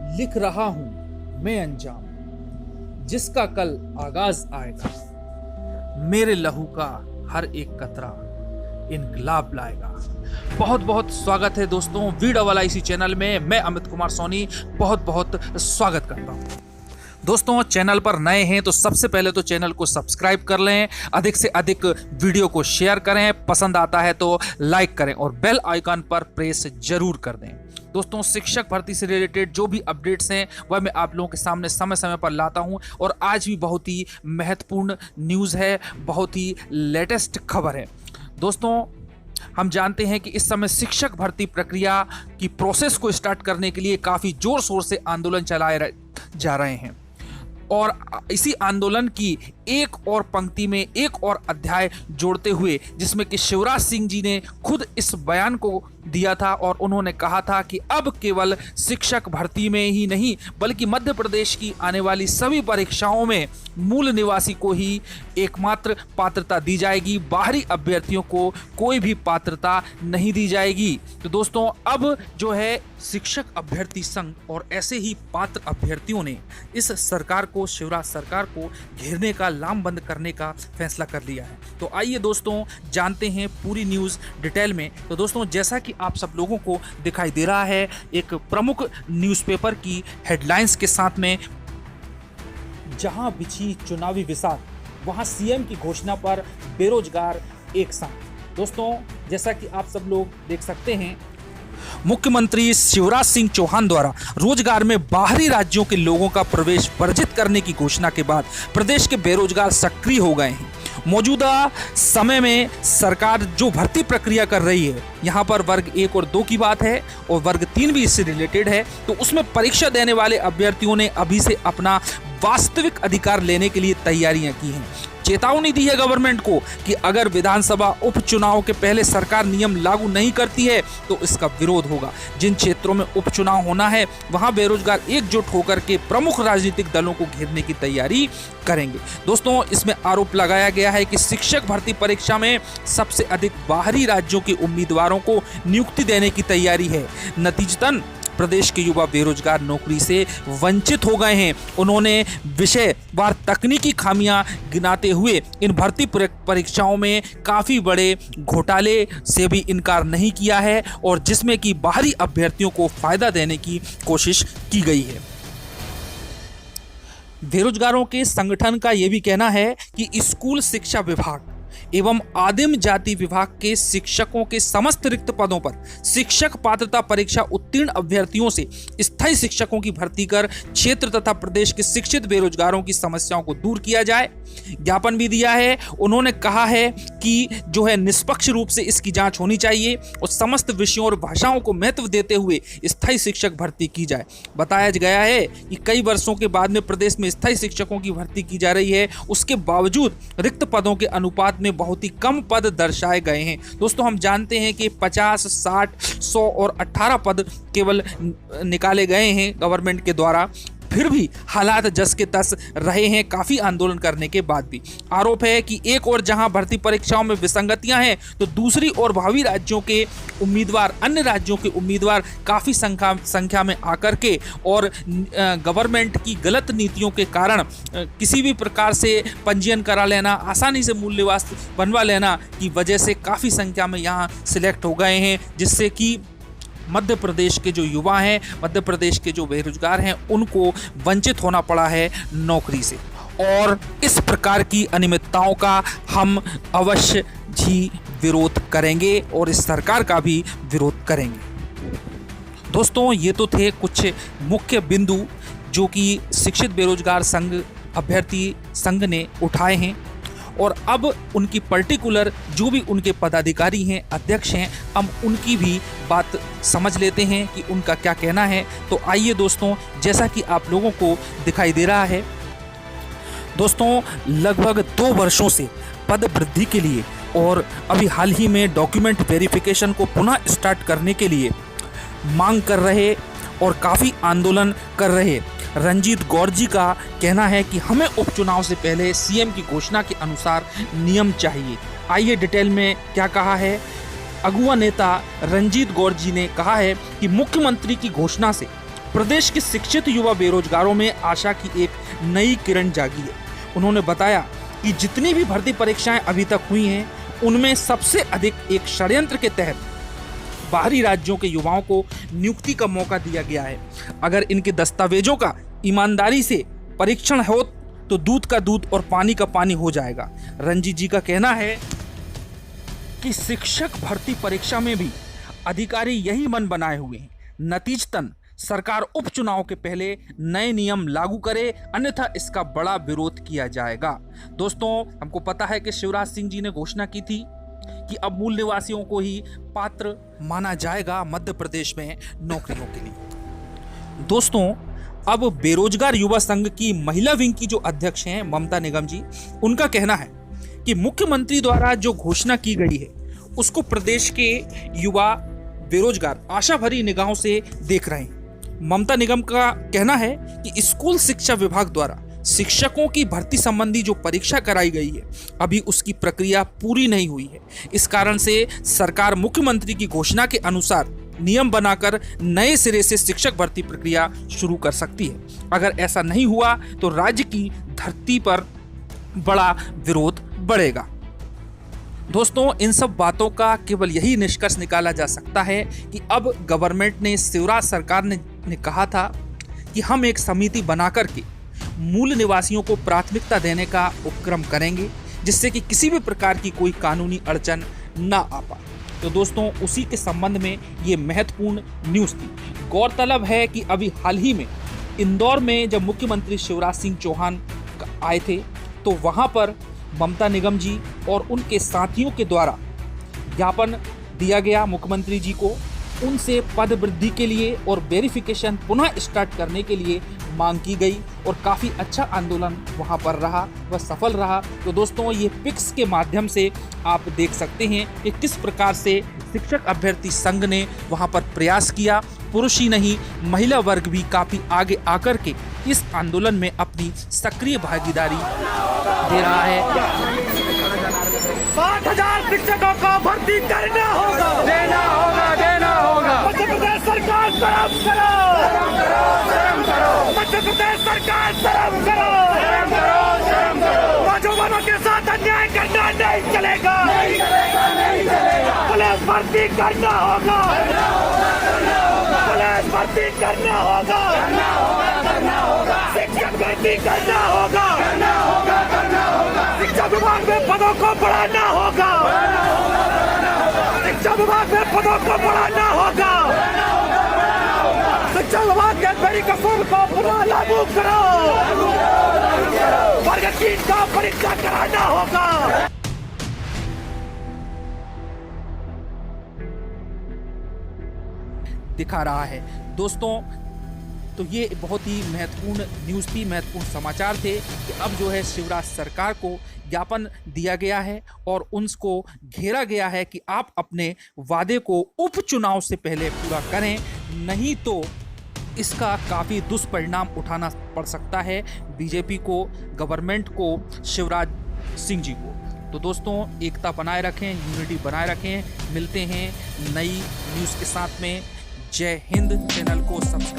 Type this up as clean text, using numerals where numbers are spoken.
लिख रहा हूं मैं अंजाम, जिसका कल आगाज आएगा। मेरे लहू का हर एक कतरा इनकलाब लाएगा। बहुत बहुत स्वागत है दोस्तों वीडियो वाला इसी चैनल में। मैं अमित कुमार सोनी बहुत बहुत स्वागत करता हूं। दोस्तों चैनल पर नए हैं तो सबसे पहले तो चैनल को सब्सक्राइब कर लें, अधिक से अधिक वीडियो को शेयर करें, पसंद आता है तो लाइक करें और बेल आइकन पर प्रेस जरूर कर दें। दोस्तों शिक्षक भर्ती से रिलेटेड जो भी अपडेट्स हैं वह मैं आप लोगों के सामने समय समय पर लाता हूं और आज भी बहुत ही महत्वपूर्ण न्यूज़ है, बहुत ही लेटेस्ट खबर है। दोस्तों हम जानते हैं कि इस समय शिक्षक भर्ती प्रक्रिया की प्रोसेस को स्टार्ट करने के लिए काफ़ी जोर शोर से आंदोलन चलाए जा रहे हैं और इसी आंदोलन की एक और पंक्ति में एक और अध्याय जोड़ते हुए, जिसमें कि शिवराज सिंह जी ने खुद इस बयान को दिया था और उन्होंने कहा था कि अब केवल शिक्षक भर्ती में ही नहीं बल्कि मध्य प्रदेश की आने वाली सभी परीक्षाओं में मूल निवासी को ही एकमात्र पात्रता दी जाएगी, बाहरी अभ्यर्थियों को कोई भी पात्रता नहीं दी जाएगी। तो दोस्तों अब जो है शिक्षक अभ्यर्थी संघ और ऐसे ही पात्र अभ्यर्थियों ने इस सरकार को, शिवराज सरकार को घेरने का, लामबंद करने का फैसला कर लिया है। तो आइए दोस्तों जानते हैं पूरी न्यूज़ डिटेल में। तो दोस्तों जैसा कि आप सब लोगों को दिखाई दे रहा है एक प्रमुख न्यूज़पेपर की हेडलाइंस के साथ में, जहां बिछी चुनावी विसात वहां सीएम की घोषणा पर बेरोजगार एक साथ। दोस्तों जैसा कि आप सब लोग देख सकते हैं, मुख्यमंत्री शिवराज सिंह चौहान द्वारा रोजगार में बाहरी राज्यों के लोगों का प्रवेश वर्जित करने की घोषणा के बाद प्रदेश के बेरोजगार सक्रिय हो गए हैं। मौजूदा समय में सरकार जो भर्ती प्रक्रिया कर रही है, यहाँ पर वर्ग 1 और 2 की बात है और वर्ग 3 भी इससे रिलेटेड है। तो उसमें परीक्षा देने वाले अभ्यर्थियों ने अभी से अपना वास्तविक अधिकार लेने के लिए तैयारियां की हैं। चेतावनी दी है गवर्नमेंट को कि अगर विधानसभा उपचुनाव के पहले सरकार नियम लागू नहीं करती है तो इसका विरोध होगा। जिन क्षेत्रों में उपचुनाव होना है वहां बेरोजगार एकजुट होकर के प्रमुख राजनीतिक दलों को घेरने की तैयारी करेंगे। दोस्तों इसमें आरोप लगाया गया है कि शिक्षक भर्ती परीक्षा में सबसे अधिक बाहरी राज्यों के उम्मीदवारों को नियुक्ति देने की तैयारी है। नतीजतन प्रदेश के युवा बेरोजगार नौकरी से वंचित हो गए हैं। उन्होंने विषयवार तकनीकी खामियां गिनाते हुए इन भर्ती परीक्षाओं में काफ़ी बड़े घोटाले से भी इनकार नहीं किया है और जिसमें कि बाहरी अभ्यर्थियों को फायदा देने की कोशिश की गई है। बेरोजगारों के संगठन का यह भी कहना है कि स्कूल शिक्षा विभाग एवं आदिम जाति विभाग के शिक्षकों के समस्त रिक्त पदों पर शिक्षक पात्रता परीक्षा उत्तीर्ण अभ्यर्थियों से स्थायी शिक्षकों की भर्ती कर क्षेत्र तथा प्रदेश के शिक्षित बेरोजगारों की समस्याओं को दूर किया जाए। ज्ञापन भी दिया है। उन्होंने कहा है कि जो है निष्पक्ष रूप से इसकी जांच होनी चाहिए और समस्त विषयों और भाषाओं को महत्व देते हुए स्थायी शिक्षक भर्ती की जाए। बताया गया है कि कई वर्षों के बाद में प्रदेश में स्थायी शिक्षकों की भर्ती की जा रही है, उसके बावजूद रिक्त पदों के अनुपात में बहुत ही कम पद दर्शाए गए हैं। दोस्तों हम जानते हैं कि 50, 60, 100 और 18 पद केवल निकाले गए हैं गवर्नमेंट के द्वारा, फिर भी हालात जस के तस रहे हैं काफ़ी आंदोलन करने के बाद भी। आरोप है कि एक और जहां भर्ती परीक्षाओं में विसंगतियां हैं तो दूसरी ओर भावी राज्यों के उम्मीदवार, अन्य राज्यों के उम्मीदवार काफ़ी संख्या में आकर के और गवर्नमेंट की गलत नीतियों के कारण किसी भी प्रकार से पंजीयन करा लेना, आसानी से मूल निवास बनवा लेना की वजह से काफ़ी संख्या में यहाँ सिलेक्ट हो गए हैं, जिससे कि मध्य प्रदेश के जो युवा हैं, मध्य प्रदेश के जो बेरोजगार हैं, उनको वंचित होना पड़ा है नौकरी से। और इस प्रकार की अनियमितताओं का हम अवश्य ही विरोध करेंगे और इस सरकार का भी विरोध करेंगे। दोस्तों ये तो थे कुछ मुख्य बिंदु जो कि शिक्षित बेरोजगार संघ, अभ्यर्थी संघ ने उठाए हैं और अब उनकी पर्टिकुलर जो भी उनके पदाधिकारी हैं, अध्यक्ष हैं, हम उनकी भी बात समझ लेते हैं कि उनका क्या कहना है। तो आइए दोस्तों, जैसा कि आप लोगों को दिखाई दे रहा है, दोस्तों लगभग 2 वर्षों से पद वृद्धि के लिए और अभी हाल ही में डॉक्यूमेंट वेरिफिकेशन को पुनः स्टार्ट करने के लिए मांग कर रहे और काफ़ी आंदोलन कर रहे रंजीत गौर जी का कहना है कि हमें उपचुनाव से पहले सीएम की घोषणा के अनुसार नियम चाहिए। आइए डिटेल में क्या कहा है। अगुआ नेता रंजीत गौर जी ने कहा है कि मुख्यमंत्री की घोषणा से प्रदेश के शिक्षित युवा बेरोजगारों में आशा की एक नई किरण जागी है। उन्होंने बताया कि जितनी भी भर्ती परीक्षाएं अभी तक हुई हैं, उनमें सबसे अधिक एक षड्यंत्र के तहत बाहरी राज्यों के युवाओं को नियुक्ति का मौका दिया गया है। अगर इनके दस्तावेजों का ईमानदारी से परीक्षण हो तो दूध का दूध और पानी का पानी हो जाएगा। रंजीत जी का कहना है कि शिक्षक भर्ती परीक्षा में भी अधिकारी यही मन बनाए हुए हैं। नतीजतन सरकार उपचुनाव के पहले नए नियम लागू करे, अन्यथा इसका बड़ा विरोध किया जाएगा। दोस्तों, हमको पता है कि शिवराज सिंह जी ने घोषणा की थी कि अब मूल निवासियों को ही पात्र माना जाएगा मध्य प्रदेश में नौकरियों के लिए। दोस्तों, अब बेरोजगार युवा संघ की महिला विंग की जो अध्यक्ष हैं ममता निगम जी, उनका कहना है कि मुख्यमंत्री द्वारा जो घोषणा की गई है उसको प्रदेश के युवा बेरोजगार आशा भरी निगाहों से देख रहे हैं। ममता निगम का कहना है कि स्कूल शिक्षा विभाग द्वारा शिक्षकों की भर्ती संबंधी जो परीक्षा कराई गई है, अभी उसकी प्रक्रिया पूरी नहीं हुई है। इस कारण से सरकार मुख्यमंत्री की घोषणा के अनुसार नियम बनाकर नए सिरे से शिक्षक भर्ती प्रक्रिया शुरू कर सकती है। अगर ऐसा नहीं हुआ तो राज्य की धरती पर बड़ा विरोध बढ़ेगा। दोस्तों, इन सब बातों का केवल यही निष्कर्ष निकाला जा सकता है कि अब गवर्नमेंट ने, शिवराज सरकार ने कहा था कि हम एक समिति बनाकर के मूल निवासियों को प्राथमिकता देने का उपक्रम करेंगे, जिससे कि किसी भी प्रकार की कोई कानूनी अड़चन ना आ पाए। तो दोस्तों, उसी के संबंध में ये महत्वपूर्ण न्यूज़ थी। गौरतलब है कि अभी हाल ही में इंदौर में जब मुख्यमंत्री शिवराज सिंह चौहान आए थे, तो वहाँ पर ममता निगम जी और उनके साथियों के द्वारा ज्ञापन दिया गया मुख्यमंत्री जी को। उनसे पद वृद्धि के लिए और वेरिफिकेशन पुनः स्टार्ट करने के लिए मांग की गई और काफ़ी अच्छा आंदोलन वहां पर रहा, वह सफल रहा। तो दोस्तों, ये पिक्स के माध्यम से आप देख सकते हैं कि किस प्रकार से शिक्षक अभ्यर्थी संघ ने वहां पर प्रयास किया। पुरुष ही नहीं, महिला वर्ग भी काफ़ी आगे आकर के इस आंदोलन में अपनी सक्रिय भागीदारी दे रहा है। 60,000 शिक्षकों को भर्ती करना होगा, देना होगा, देना होगा। मध्य प्रदेश सरकार शर्म करो, शर्म करो। मध्य प्रदेश सरकार शर्म करो, शर्म करो, शर्म करो। नौजवानों के साथ अन्याय करना नहीं चलेगा, नहीं चलेगा, नहीं चलेगा। पुलिस भर्ती करना होगा, पुलिस भर्ती करना होगा, करना होगा। शिक्षक भर्ती करना होगा, करना होगा। शिक्षा विभाग में पदों को बढ़ाना होगा, शिक्षा विभाग में पदों को बढ़ाना होगा। शिक्षा विभाग के वेरिफिकेशन को पुनः लागू करो, वर्ग 3 का परीक्षा कराना होगा। दिखा रहा है। दोस्तों, तो ये बहुत ही महत्वपूर्ण न्यूज़ थी, महत्वपूर्ण समाचार थे कि अब जो है शिवराज सरकार को ज्ञापन दिया गया है और उनको घेरा गया है कि आप अपने वादे को उपचुनाव से पहले पूरा करें, नहीं तो इसका काफ़ी दुष्परिणाम उठाना पड़ सकता है बीजेपी को, गवर्नमेंट को, शिवराज सिंह जी को। तो दोस्तों, एकता बनाए रखें, यूनिटी बनाए रखें। मिलते हैं नई न्यूज़ के साथ में। जय हिंद। चैनल को सब्सक्राइब